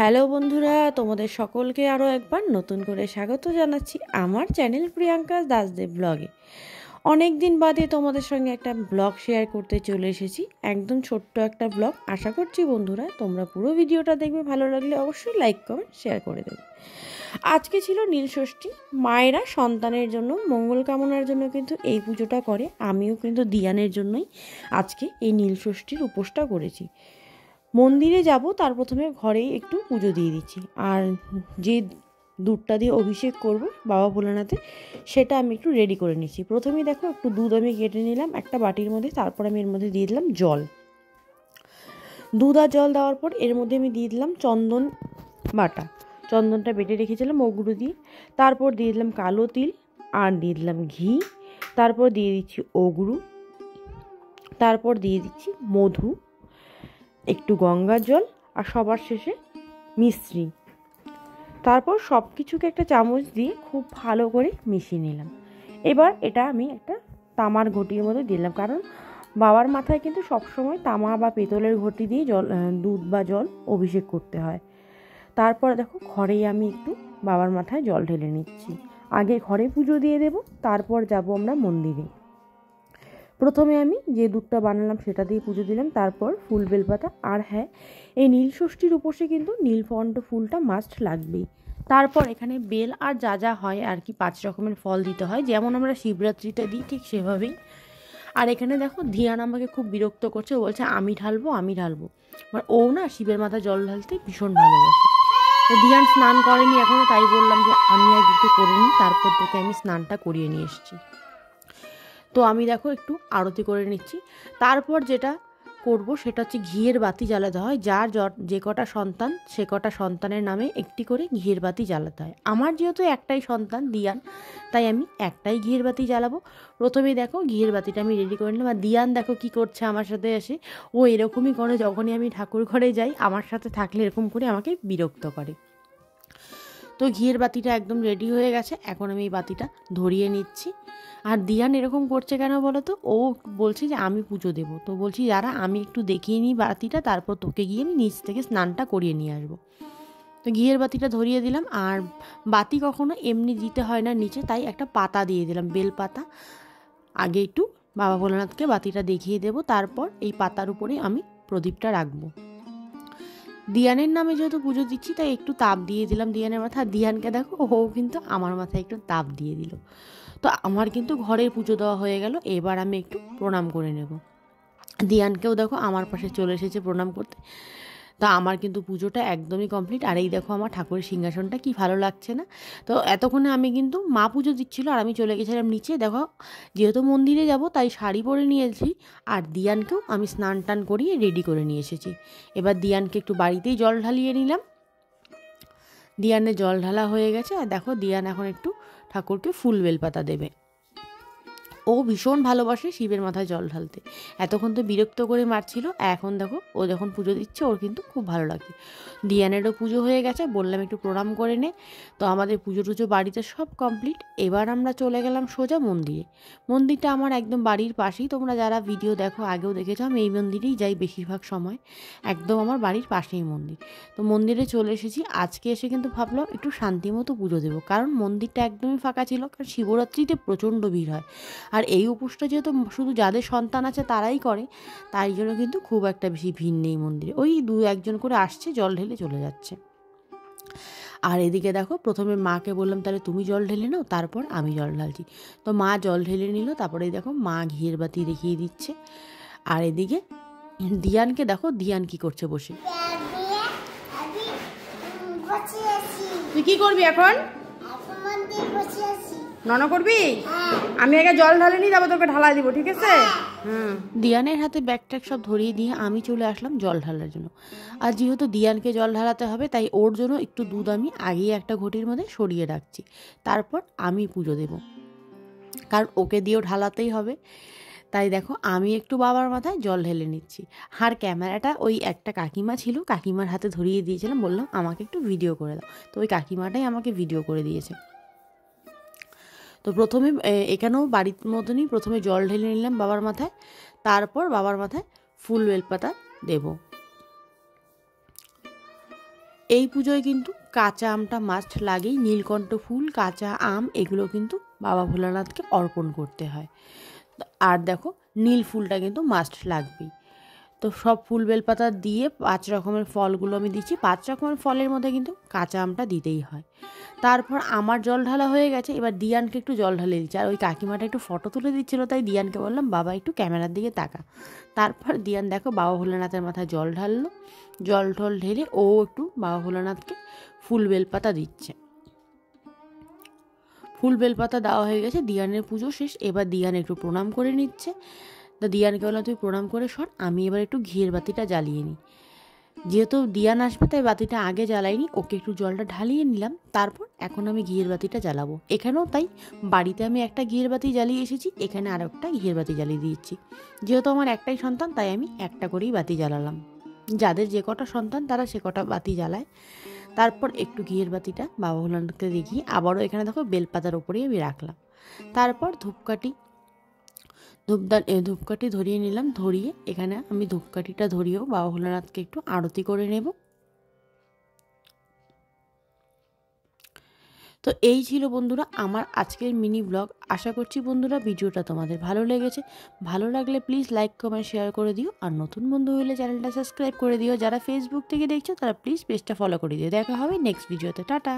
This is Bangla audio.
হ্যালো বন্ধুরা, তোমাদের সকলকে আরও একবার নতুন করে স্বাগত জানাচ্ছি আমার চ্যানেল প্রিয়াঙ্কা দাসদেব ব্লগে। অনেক দিন বাদে তোমাদের সঙ্গে একটা ব্লগ শেয়ার করতে চলে এসেছি, একদম ছোট্ট একটা ব্লগ। আশা করছি বন্ধুরা তোমরা পুরো ভিডিওটা দেখবে, ভালো লাগলে অবশ্যই লাইক কমেন্ট শেয়ার করে দেবে। আজকে ছিল নীলষষ্ঠী। মায়েরা সন্তানের জন্য মঙ্গল কামনার জন্য কিন্তু এই পুজোটা করে। আমিও কিন্তু দিয়ানের জন্যই আজকে এই নীলষষ্ঠীর উপোসটা করেছি। মন্দিরে যাব, তার প্রথমে ঘরেই একটু পুজো দিয়ে দিচ্ছি। আর যে দুধটা দিয়ে অভিষেক করব বাবা ভোলানাথে, সেটা আমি একটু রেডি করে নিচ্ছি। প্রথমেই দেখো একটু দুধ আমি কেটে নিলাম একটা বাটির মধ্যে, তারপর আমি এর মধ্যে দিয়ে দিলাম জল। দুধ আর জল দেওয়ার পর এর মধ্যে আমি দিয়ে দিলাম চন্দন বাটা। চন্দনটা বেটে রেখেছিলাম ওগুলো দিয়ে। তারপর দিয়ে দিলাম কালো তিল, আর দিয়ে দিলাম ঘি। তারপর দিয়ে দিচ্ছি ওগুরু, তারপর দিয়ে দিচ্ছি মধু, একটু গঙ্গার জল, আর সবার শেষে মিশ্রি। তারপর সব কিছুকে একটা চামচ দিয়ে খুব ভালো করে মিশিয়ে নিলাম। এবার এটা আমি একটা তামার ঘটির মধ্যে দিলাম, কারণ বাবার মাথায় কিন্তু সবসময় তামা বা পেতলের ঘটি দিয়ে দুধ বা জল অভিষেক করতে হয়। তারপর দেখো ঘরেই আমি একটু বাবার মাথায় জল ঢেলে নিচ্ছি। আগে ঘরে পুজো দিয়ে দেব, তারপর যাব আমরা মন্দিরে। প্রথমে আমি যে দুধটা বানালাম সেটা দিয়ে পুজো দিলাম, তারপর ফুল বেলপাতা। আর হ্যাঁ, এই নীলষষ্ঠীর উপোসে কিন্তু নীলকণ্ঠ ফুলটা মাস্ট লাগবেই। তারপর এখানে বেল আর যা যা হয় আর কি 5 রকমের ফল দিতে হয়, যেমন আমরা শিবরাত্রিতে দিই ঠিক সেভাবেই। আর এখানে দেখো ধিয়ান আমাকে খুব বিরক্ত করছে, ও বলছে আমি ঢালবো আমি ঢালবো। মানে ও না শিবের মাথায় জল ঢালতে ভীষণ ভালোবাসে। তো ধিয়ান স্নান করেনি এখনও, তাই বললাম যে আমি আগে একটু করে নিই, তারপর তোকে আমি স্নানটা করিয়ে নিয়ে এসেছি। তো আমি দেখো একটু আরতি করে নিচ্ছি। তারপর যেটা করব সেটা হচ্ছে ঘিয়ের বাতি জ্বালাতে হয়। যার যে কটা সন্তান সে কটা সন্তানের নামে একটি করে ঘিয়ের বাতি জ্বালাতে হয়। আমার যেহেতু একটাই সন্তান দিয়ান, তাই আমি একটাই ঘিয়ের বাতি জ্বালাবো। প্রথমেই দেখো ঘিয়ের বাতিটা আমি রেডি করে নিলাম। আর দিয়ান দেখো কি করছে আমার সাথে এসে, ও এরকমই করে যখনই আমি ঠাকুর ঘরে যাই, আমার সাথে থাকলে এরকম করে আমাকে বিরক্ত করে। তো ঘিয়ের বাতিটা একদম রেডি হয়ে গেছে, এখন আমি এই বাতিটা ধরিয়ে নিচ্ছি। আর দিয়ান এরকম করছে কেন বলো তো, ও বলছে যে আমি পুজো দেবো। তো বলছি যারা আমি একটু দেখিয়ে নিই বাতিটা, তারপর তোকে গিয়ে আমি নিচ থেকে স্নানটা করিয়ে নিয়ে আসবো। তো ঘিয়ের বাতিটা ধরিয়ে দিলাম। আর বাতি কখনো এমনি দিতে হয় না নিচে, তাই একটা পাতা দিয়ে দিলাম, বেল পাতা। আগে একটু বাবা ভোলানাথকে বাতিটা দেখিয়ে দেবো, তারপর এই পাতার উপরে আমি প্রদীপটা রাখবো। দিয়ানের নামে যেহেতু পুজো দিচ্ছি, তাই একটু তাপ দিয়ে দিলাম দিয়ানের মাথায়। দিয়ানকে দেখো ও কিন্তু আমার মাথায় একটু তাপ দিয়ে দিল। তো আমার কিন্তু ঘরের পুজো দেওয়া হয়ে গেল। এবার আমি একটু প্রণাম করে নেব। দিয়ানকেও দেখো আমার পাশে চলে এসেছে প্রণাম করতে। তা আমার কিন্তু পুজোটা একদমই কমপ্লিট। আর এই দেখো আমার ঠাকুরের সিংহাসনটা কি ভালো লাগছে না? তো এতক্ষণে আমি কিন্তু মা পুজো দিচ্ছিল আর আমি চলে গেছিলাম নিচে। দেখো যেহেতু মন্দিরে যাব তাই শাড়ি পরে নিয়েছি, আর দিয়ানকেও আমি স্নান টান করিয়ে রেডি করে নিয়ে এসেছি। এবার দিয়ানকে একটু বাড়িতেই জল ঢালিয়ে নিলাম। দিয়ানের জল ঢালা হয়ে গেছে। আর দেখো দিয়ান এখন একটু ঠাকুরকে ফুল বেলপাতা দেবে। ও ভীষণ ভালোবাসে শিবের মাথায় জল ঢালতে। এতক্ষণ তো বিরক্ত করে মারছিল, এখন দেখো ও যখন পুজো দিচ্ছে ওর কিন্তু খুব ভালো লাগছে। দিয়ানেরও পুজো হয়ে গেছে, বললাম একটু প্রণাম করে নে। তো আমাদের পুজো টুজো বাড়িতে সব কমপ্লিট। এবার আমরা চলে গেলাম সোজা মন্দিরে। মন্দিরটা আমার একদম বাড়ির পাশেই, তোমরা যারা ভিডিও দেখো আগেও দেখেছো, আমি এই মন্দিরেই যাই বেশিরভাগ সময়। একদম আমার বাড়ির পাশেই মন্দির। তো মন্দিরে চলে এসেছি। আজকে এসে কিন্তু ভাবলাম একটু শান্তি মতো পুজো দেবো, কারণ মন্দিরটা একদমই ফাঁকা ছিল, কারণ শিবরাত্রিতে প্রচণ্ড ভিড় হয়। আর এই উপোসটা যেহেতু শুধু যাদের সন্তান আছে তারাই করে, তাই জন্য কিন্তু খুব একটা বেশি ভিড় নেই মন্দিরে। ওই 2-1 জন করে আসছে, জল ঢেলে চলে যাচ্ছে। আর এদিকে দেখো প্রথমে মাকে বললাম তাহলে তুমি জল ঢেলে নাও, তারপর আমি জল ঢালছি। তো মা জল ঢেলে নিল, তারপরে দেখো মা ঘিয়ের বাতি দেখিয়ে দিচ্ছে। আর এদিকে দিয়ানকে দেখো, দিয়ান কি করছে বসে। তুই কি করবি এখন? নন করবি? আমি আগে জল ঢালে নিই, তারপর তোকে ঢালাই দিব, ঠিক আছে? দিয়ানের হাতে ব্যাগ ট্যাগ সব ধরিয়ে দিয়ে আমি চলে আসলাম জল ঢালার জন্য। আর যেহেতু দিয়ানকে জল ঢালাতে হবে, তাই ওর জন্য একটু দুধ আমি আগেই একটা ঘটির মধ্যে সরিয়ে রাখছি। তারপর আমি পুজো দেব, কারণ ওকে দিয়েও ঢালাতেই হবে। তাই দেখো আমি একটু বাবার মাথায় জল ঢেলে নিচ্ছি। আর ক্যামেরাটা ওই একটা কাকিমা ছিল, কাকিমার হাতে ধরিয়ে দিয়েছিলাম, বললাম আমাকে একটু ভিডিও করে দাও। তো ওই কাকিমাটাই আমাকে ভিডিও করে দিয়েছে। তো প্রথমে এখানেও বাড়ির মতনই প্রথমে জল ঢেলে নিলাম বাবার মাথায়, তারপর বাবার মাথায় ফুল বেলপাতা দেব। এই পুজোয় কিন্তু কাঁচা আমটা মাস্ট লাগেই। নীলকণ্ঠ ফুল, কাঁচা আম এগুলো কিন্তু বাবা ভোলানাথকে অর্পণ করতে হয়। আর দেখো নীল ফুলটা কিন্তু মাস্ট লাগবেই। তো সব ফুল বেলপাতা দিয়ে 5 রকমের ফলগুলো আমি দিচ্ছি। 5 রকমের ফলের মধ্যে কিন্তু কাঁচা আমটা দিতেই হয়। তারপর আমার জল ঢালা হয়ে গেছে, এবার দিয়ানকে একটু জল ঢালে দিচ্ছি। আর ওই কাকিমাটা একটু ফটো তুলে দিচ্ছিলো, তাই দিয়ানকে বললাম বাবা একটু ক্যামেরার দিকে তাকা। তারপর দিয়ান দেখো বাবা ভোলানাথের মাথায় জল ঢাললো। জল ঢল ঢেলে ও একটু বাবা ভোলানাথকে ফুল বেলপাতা দিচ্ছে। ফুল বেলপাতা দেওয়া হয়ে গেছে, দিয়ানের পুজো শেষ। এবার দিয়ান একটু প্রণাম করে নিচ্ছে। তা দিয়ানকে বললাম তুই প্রণাম করে সর, আমি এবার একটু ঘিয়ের বাতিটা জ্বালিয়ে নিই। যেহেতু দিয়ান আসবে তাই বাতিটা আগে জ্বালাইনি, ওকে একটু জলটা ঢালিয়ে নিলাম। তারপর এখন আমি ঘিয়ের বাতিটা জ্বালাবো। এখানেও তাই, বাড়িতে আমি একটা ঘিয়ের বাতি জ্বালিয়ে এসেছি, এখানে আর একটা ঘিয়ের বাতি জ্বালিয়ে দিয়েছি। যেহেতু আমার একটাই সন্তান তাই আমি একটা করেই বাতি জ্বালালাম। যাদের যে কটা সন্তান তারা সে কটা বাতি জ্বালায়। তারপর একটু ঘিয়ের বাতিটা বাবা ভোলানাথকে দেখিয়ে আবারও এখানে দেখো বেলপাতার ওপরেই আমি রাখলাম। তারপর ধূপকাঠি ধরিয়ে নিলাম। ধরিয়ে এখানে আমি ধূপকাঠিটা ধরিয়েও বাবা ভোলানাথকে একটু আরতি করে নেব। তো এই ছিল বন্ধুরা আমার আজকের মিনি ব্লগ। আশা করছি বন্ধুরা ভিডিওটা তোমাদের ভালো লেগেছে। ভালো লাগলে প্লিজ লাইক কমেন্ট শেয়ার করে দিও। আর নতুন বন্ধু হলে চ্যানেলটা সাবস্ক্রাইব করে দিও। যারা ফেসবুক থেকে দেখছো তারা প্লিজ পেজটা ফলো করে দিও। দেখা হবে নেক্সট ভিডিওতে। টাটা।